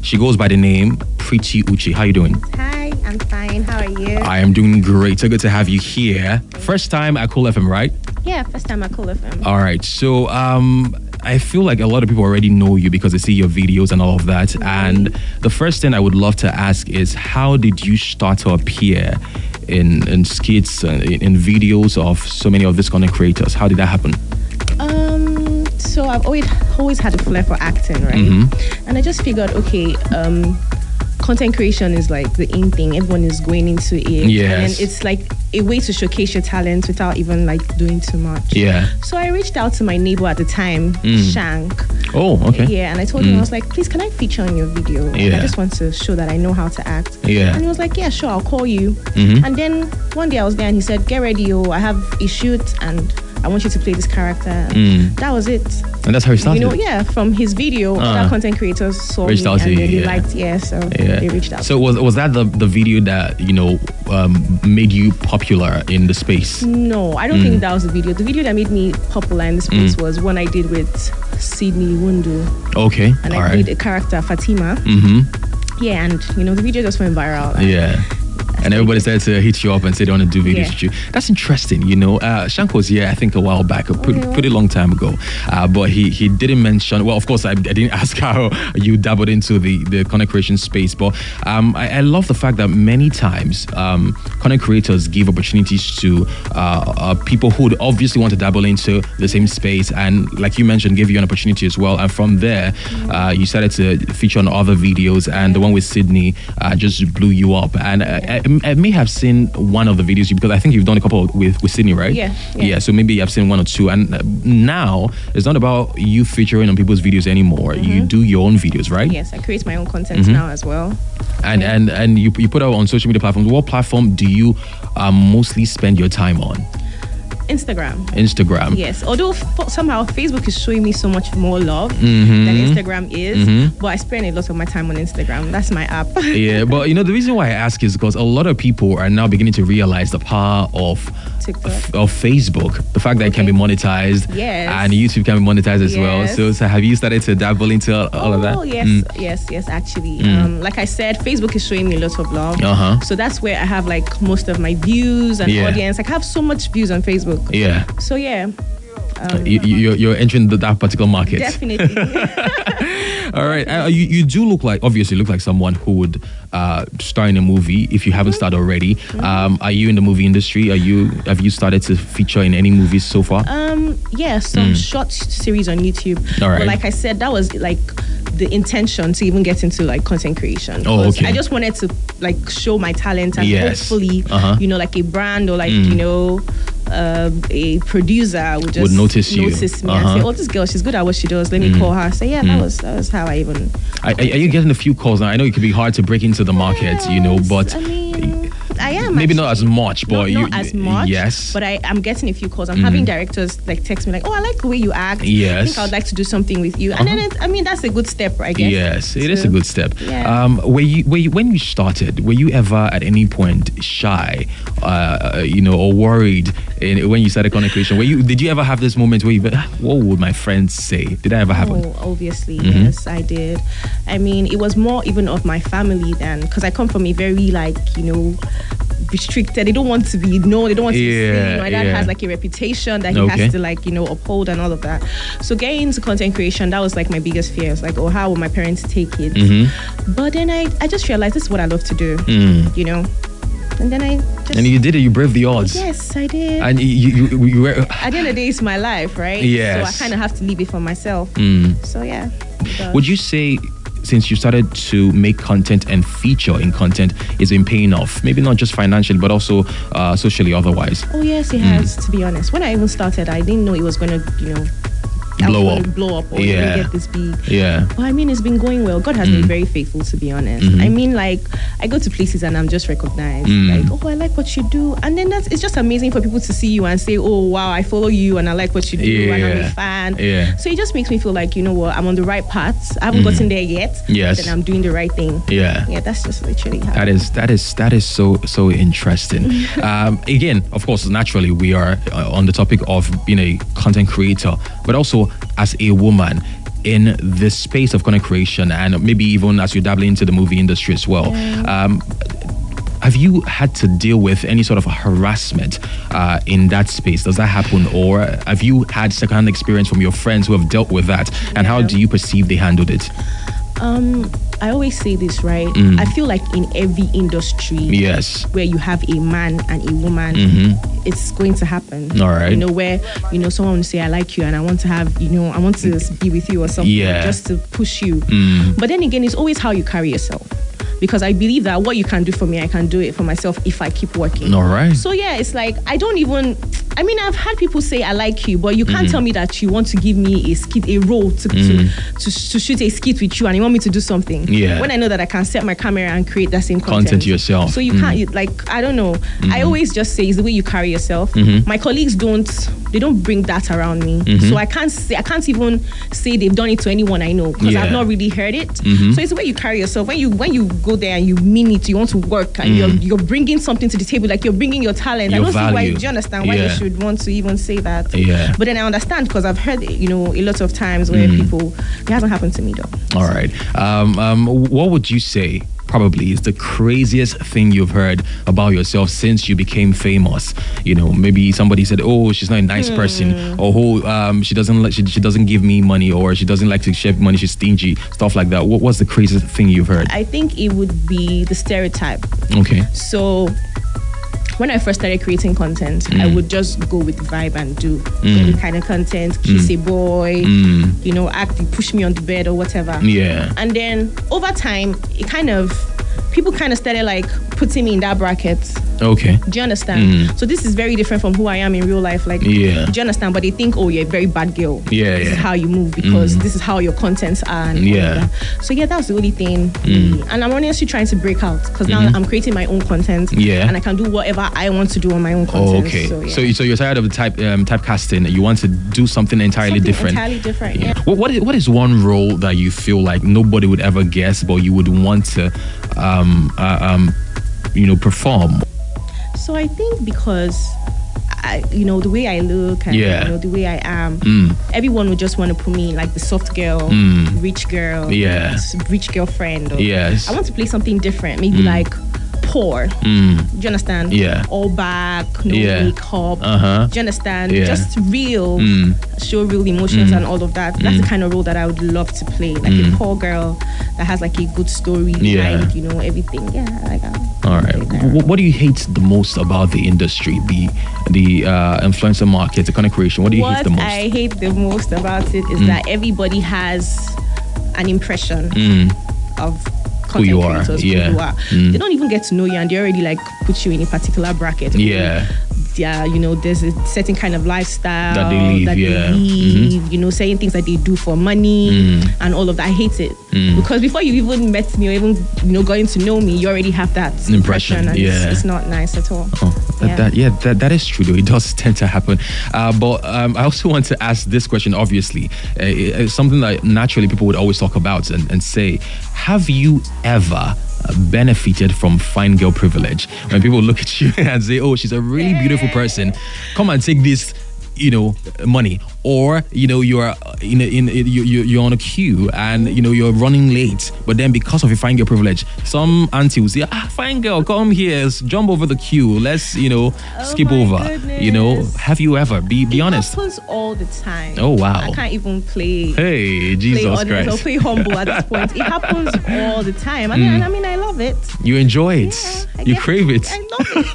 She goes by the name Pretty Uche. How you doing? Hi, I'm fine. How are you? I am doing great. So good to have you here. First time at Cool FM, right? Yeah, first time at Cool FM. All right. So I feel like a lot of people already know you because they see your videos and all of that. Mm-hmm. And the first thing I would love to ask is, how did you start to appear in skits, in videos of so many of these content creators? How did that happen? So I've always had a flair for acting, right? Mm-hmm. And I just figured, okay, content creation is like the in thing. Everyone is going into it. Yes. And then it's like a way to showcase your talent without even like doing too much. Yeah. So I reached out to my neighbor at the time, Shank. Oh, okay. Yeah, and I told him, I was like, please, can I feature on your video? Yeah. I just want to show that I know how to act. Yeah. And he was like, yeah, sure, I'll call you. Mm-hmm. And then one day I was there and he said, get ready, I have a shoot and I want you to play this character. That was it. And that's how he started? You know, yeah, from his video, other content creators saw reached me out to and you, they liked, so they reached out. So was that the video that, made you popular in the space? No, I don't think that was the video. The video that made me popular in the space was one I did with Sydney Wundu. Okay, and all I right. played a character, Fatima. Mm-hmm. Yeah, and the video just went viral. Yeah. And everybody started to hit you up and say they want to do videos with you. That's interesting, Shank was here, I think, a while back, a pretty long time ago. But he didn't mention, well, of course, I didn't ask how you dabbled into the content creation space. But I love the fact that many times content creators give opportunities to people who would obviously want to dabble into the same space. And like you mentioned, give you an opportunity as well. And from there, you started to feature on other videos. And the one with Sydney just blew you up. And I may have seen one of the videos because I think you've done a couple with Sydney, right? Yeah. So maybe I've seen one or two. And now it's not about you featuring on people's videos anymore. You do your own videos, right? Yes, I create my own content now as well. And you put out on social media platforms. What platform do you mostly spend your time on? Instagram. Yes, although somehow Facebook is showing me so much more love than Instagram is, but I spend a lot of my time on Instagram. That's my app. Yeah, but the reason why I ask is because a lot of people are now beginning to realize the power of Facebook, the fact that it can be monetized, and YouTube can be monetized as well. So have you started to dabble into all of that? Oh yes, actually. Like I said, Facebook is showing me a lot of love. So that's where I have like most of my views and audience. Like I have so much views on Facebook. Yeah. So yeah. You're entering that particular market. Definitely. All right. You do look like someone who would star in a movie if you haven't started already. Are you in the movie industry? Have you started to feature in any movies so far? Yeah, some short series on YouTube. All right. But like I said, that was like the intention to even get into like content creation. Oh, okay. I just wanted to like show my talent and hopefully, like a brand or like, a producer would just notice me and say, oh, this girl, she's good at what she does. Let me call her. So yeah, that was how I even. Are you getting a few calls now? I know it could be hard to break into the market, but I mean, I am maybe not as much, but not as much. Yes, but I'm getting a few calls. I'm having directors like text me like, oh, I like the way you act. Yes, I think I would like to do something with you. And then that's a good step, I guess. Yes, it is a good step. Yeah. When you started, were you ever at any point shy, or worried when you started content creation? Did you ever have this moment where what would my friends say? Did that ever happen? Oh, obviously, yes, I did. I mean, it was more even of my family than, because I come from a very restricted. They don't want to be known. They don't want to be seen. My dad has like a reputation that he has to uphold and all of that. So getting into content creation, that was like my biggest fear. It's like, oh, how will my parents take it? But then I just realized this is what I love to do. And then and you did it. You braved the odds. Yes, I did. And you were. At the end of the day, it's my life, right? Yes. So I kind of have to leave it for myself. So yeah. Would you say, since you started to make content and feature in content, it's been paying off? Maybe not just financially, but also socially, otherwise. Oh yes, it has. To be honest, when I even started, I didn't know it was gonna, blow up or get this big. Yeah. But I mean, it's been going well. God has been very faithful, to be honest. I mean, like, I go to places and I'm just recognized. Like, oh, I like what you do. And then it's just amazing for people to see you and say, oh, wow, I follow you and I like what you do and I'm a fan. Yeah. So it just makes me feel like, you know what, I'm on the right path. I haven't gotten there yet. Yes. Then I'm doing the right thing. Yeah. Yeah, that's just literally how that is so interesting. Again, of course, naturally, we are on the topic of being a content creator, but also as a woman. in this space of content creation, and maybe even as you're dabbling into the movie industry as well, have you had to deal with any sort of harassment in that space? Does that happen? Or have you had second-hand experience from your friends who have dealt with that? And how do you perceive they handled it? I always say this, right? I feel like in every industry, where you have a man and a woman, it's going to happen. All right. You know, where, you know, someone will say, I like you and I want to have, you know, I want to be with you or something, just to push you. But then again, it's always how you carry yourself. Because I believe that what you can do for me, I can do it for myself if I keep working. All right. So yeah, it's like, I've had people say I like you, but you can't tell me that you want to give me a role to shoot a skit with you and you want me to do something. Yeah. When I know that I can set my camera and create that same content yourself. So you can't, I don't know. I always just say it's the way you carry yourself. My colleagues don't bring that around me. So I can't even say they've done it to anyone I know because I've not really heard it. So it's the way you carry yourself. When you go there and you mean it, you want to work and you're bringing something to the table, like you're bringing your talent. I don't see why. Do you understand why you should want to even say that? But then I understand because I've heard it, you know, a lot of times where people, it hasn't happened to me though. All right. What would you say probably is the craziest thing you've heard about yourself since you became famous? You know, maybe somebody said, oh, she's not a nice person, or she doesn't give me money, or she doesn't like to share money, she's stingy, stuff like that. What's the craziest thing you've heard? I think it would be the stereotype. Okay. So when I first started creating content, I would just go with the vibe and do any kind of content, kiss a boy, you know, push me on the bed or whatever. Yeah. And then over time, people kind of started like putting me in that bracket. Okay. Do you understand? So this is very different from who I am in real life. Like, do you understand? But they think, oh, you're a very bad girl. Yeah, this is how you move because this is how your contents are. And all of that. So yeah, that was the only thing. And I'm honestly trying to break out because now I'm creating my own content. Yeah. And I can do whatever I want to do on my own content. Okay. So you're tired of the typecasting. You want to do something entirely different. Entirely different. Yeah. What is one role that you feel like nobody would ever guess, but you would want to, perform? So I think because the way I look and the way I am, everyone would just want to put me in like the soft girl, rich girl, rich girlfriend. I want to play something different, maybe like poor. Do you understand? Yeah. All back, no makeup. Do you understand? Yeah. Just real, show real emotions and all of that. That's the kind of role that I would love to play, like a poor girl that has like a good story behind, everything. Yeah, like that. All right. What do you hate the most about the industry, the influencer market, the content creation? What do you hate the most? What I hate the most about it is that everybody has an impression of who you are. They don't even get to know you and they already like put you in a particular bracket. There's a certain kind of lifestyle that they live, saying things that they do for money and all of that. I hate it because before you even met me or even going to know me, you already have that impression and it's not nice at all. That is true though. It does tend to happen. But I also want to ask this question. Obviously, it's something that naturally people would always talk about and say, have you ever benefited from fine girl privilege? When people look at you and say, oh, she's a really beautiful person, come and take this money, or you're on a queue and you're running late, but then because of your fine girl privilege, some auntie will say, fine girl, come here, jump over the queue, let's skip over. Goodness. Have you ever be honest? It happens all the time. Oh wow. I can't even play Jesus Christ or play humble at this point. It happens all the time. I love it. You enjoy it. You crave it. I love it.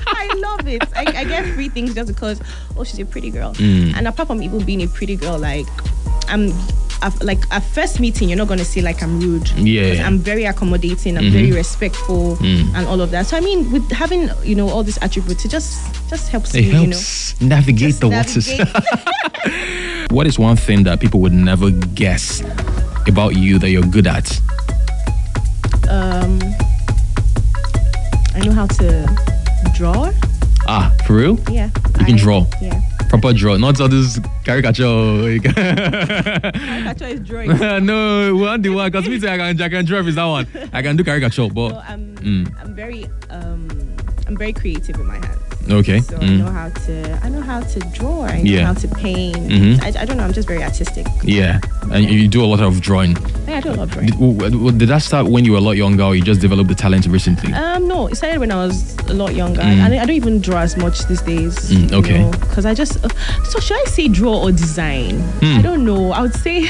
I love it. I get free things just because she's a pretty girl. And apart from even being a pretty girl, like at first meeting, you're not gonna say like I'm rude. Yeah. I'm very accommodating. I'm very respectful and all of that. So with having all these attributes, it just helps it helps navigate the waters. What is one thing that people would never guess about you that you're good at? I know how to draw. For real? Yeah. You can draw? Yeah. Proper draw, not all this caricature. Caricature is drawing. No, one the one, because me say I can draw is that one. I can do caricature, but I'm very creative with my hands. Okay. So I know how to draw. I know how to paint. I don't know. I'm just very artistic. Yeah. And you do a lot of drawing. Yeah, I do a lot of drawing. Did that start when you were a lot younger, or you just developed the talent recently? No, it started when I was a lot younger. I don't even draw as much these days. Okay. Because I just so should I say draw or design? I don't know. I would say.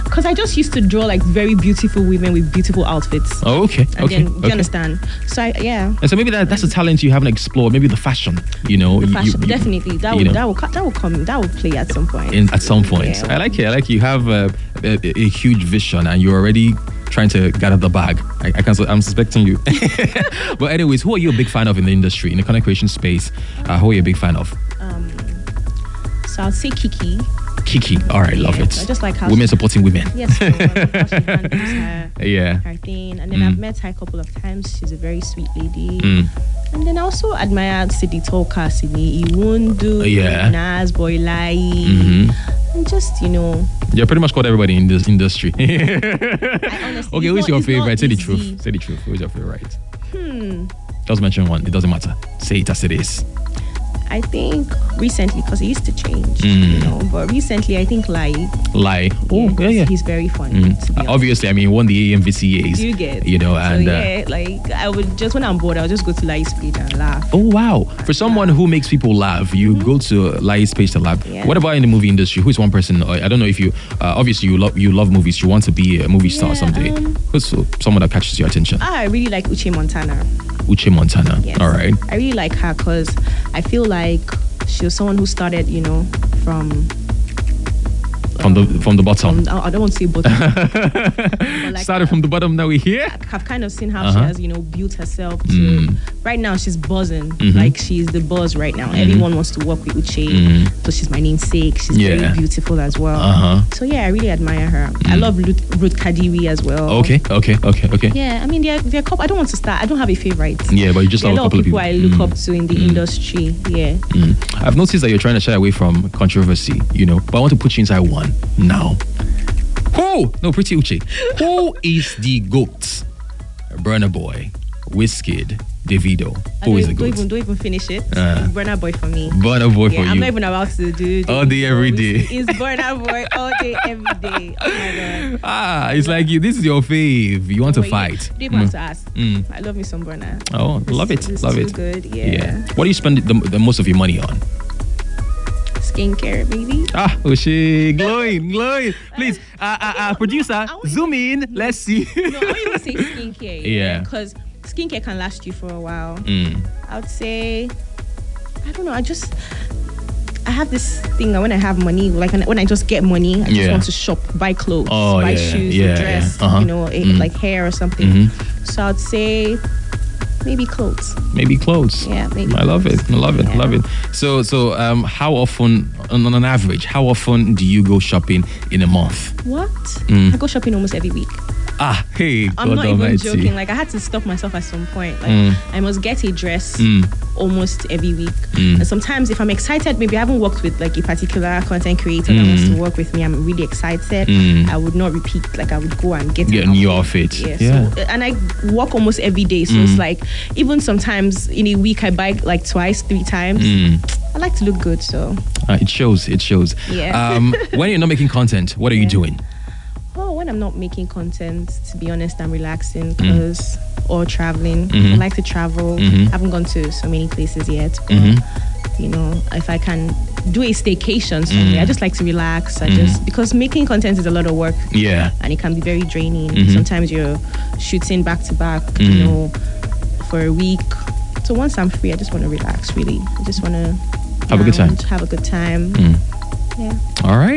Because I just used to draw like very beautiful women with beautiful outfits. Oh, okay. And then, do you understand? So And so maybe that's a talent you haven't explored. Maybe the fashion, The fashion, definitely. That will play at some point. At some point. Yeah. I like it. I like you have a huge vision and you're already trying to get out the bag. I'm suspecting you. But anyways, who are you a big fan of in the industry, in the content creation space? Who are you a big fan of? So I'll say Kiki. Kiki, all right, love it. I just like how women supporting women. Yes, so, how she handles her thing. And then I've met her a couple of times. She's a very sweet lady. And then I also admire Sidi Toka, Sidi Iwundu, Nas Boy Lai. And just, you're pretty much called everybody in this industry. Honestly, okay, who's your favorite? Say the truth. Say the truth. Who's your favorite? Just mention one. It doesn't matter. Say it as it is. I think recently, because it used to change, but recently I think Lai. Oh, yeah. He's very funny. Obviously, I mean, he won the AMVCAs. You get. And like I would just, when I'm bored, I'll just go to Lai's page and laugh. Oh, wow. For someone who makes people laugh, you go to Lai's page to laugh. Yeah. What about in the movie industry? Who's one person? I don't know if you, obviously you love movies. You want to be a movie star someday. Who's someone that catches your attention? I really like Uche Montana. Uche Montana. Yes. All right. I really like her because I feel like she was someone who started, from the bottom. I don't want to say bottom. Like, started from the bottom. Now we're here. I've kind of seen how she has, built herself to. Right now, she's buzzing. Like she's the buzz right now. Everyone wants to work with Uche. So she's my namesake. She's very beautiful as well. So yeah, I really admire her. I love Ruth Kadiri as well. Okay. Yeah, I mean, they're a couple. I don't want to start. I don't have a favorite. Yeah, but you just love a couple of people I look up to in the industry. Yeah. I've noticed that you're trying to shy away from controversy, but I want to put you inside one now. Pretty Uche. Who is the GOAT? Burna Boy, Wizkid, Davido. Who is the GOAT? Don't even finish it. Burna Boy for me. Burna Boy for you. I'm not even about to do all day, every day. It's Burna Boy all day, every day. Oh my God. It's like this is your fave. You want to fight. You don't want to ask. I love me some Burna. Oh, love it. Love it. Good, yeah. What do you spend the most of your money on? Skincare, baby. Uche, glowing. Please, producer, zoom in. Let's see. No, I don't even say skincare. Yeah. Because skincare can last you for a while. I would say, I don't know. I have this thing that when I have money, like when I just get money, I just want to shop, buy clothes, buy shoes, dress, like hair or something. So I'd say maybe clothes. Yeah, maybe. I love it. Love it. So how often, on an average, how often do you go shopping in a month? What? I go shopping almost every week. Hey, I'm not even joking. Like I had to stop myself at some point. Like I must get a dress almost every week. And sometimes if I'm excited, maybe I haven't worked with like a particular content creator that wants to work with me, I'm really excited. I would not repeat. Like I would go and get a new outfit. Yeah. So, and I work almost every day. So it's like even sometimes in a week I buy like twice, 3 times. I like to look good, so it shows. Yeah. When you're not making content, what are you doing? When I'm not making content, to be honest, I'm relaxing or traveling. I like to travel. I haven't gone to so many places yet. But, if I can do a staycation somewhere, I just like to relax. Because making content is a lot of work. Yeah. And it can be very draining. Sometimes you're shooting back to back, for a week. So once I'm free, I just want to relax, really. I just want to have a good time. Yeah. All right.